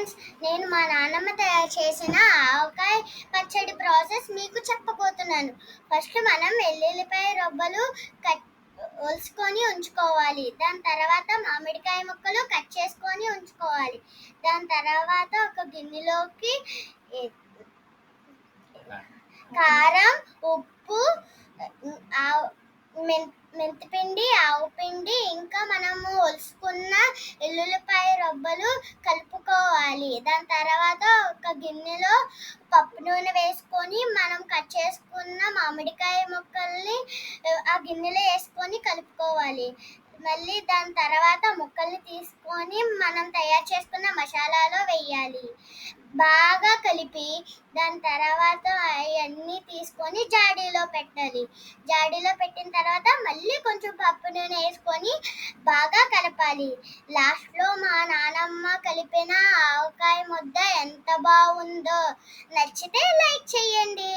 Friends, నేను మా నాన్నమ్మ తయారు చేసిన ఆవకాయ పచ్చడి ప్రాసెస్ మీకు చెప్పబోతున్నాను. ఫస్ట్ మనం వెల్లుల్లిపాయ రొబ్బలు కట్ ఒలుచుకొని ఉంచుకోవాలి. దాని తర్వాత మామిడికాయ ముక్కలు కట్ చేసుకొని ఉంచుకోవాలి. దాని తర్వాత ఒక గిన్నెలోకి ఏ- కారం, ఉప్పు, మెంతిపిండి, ఆవు పిండి, ఇంకా మనము ఒలుసుకున్న ఎల్లుల్లిపాయ రొబ్బలు కలుపుకోవాలి. దాని తర్వాత ఒక గిన్నెలో పప్పు నూనె వేసుకొని మనం కట్ చేసుకున్న మామిడికాయ ముక్కల్ని ఆ గిన్నెలో వేసుకొని కలుపుకోవాలి. మళ్ళీ దాని తర్వాత ముక్కల్ని తీసుకొని మనం తయారు చేసుకున్న మసాలాలో వేయాలి. బాగా కలిపి దాని తర్వాత అవన్నీ తీసుకొని జాడీలో పెట్టాలి. జాడీలో పెట్టిన తర్వాత మళ్ళీ కొంచెం పప్పు నూనె వేసుకొని బాగా కలపాలి. లాస్ట్లో మా నానమ్మ కలిపిన ఆవకాయ ముద్ద ఎంత బాగుందో. నచ్చితే లైక్ చేయండి.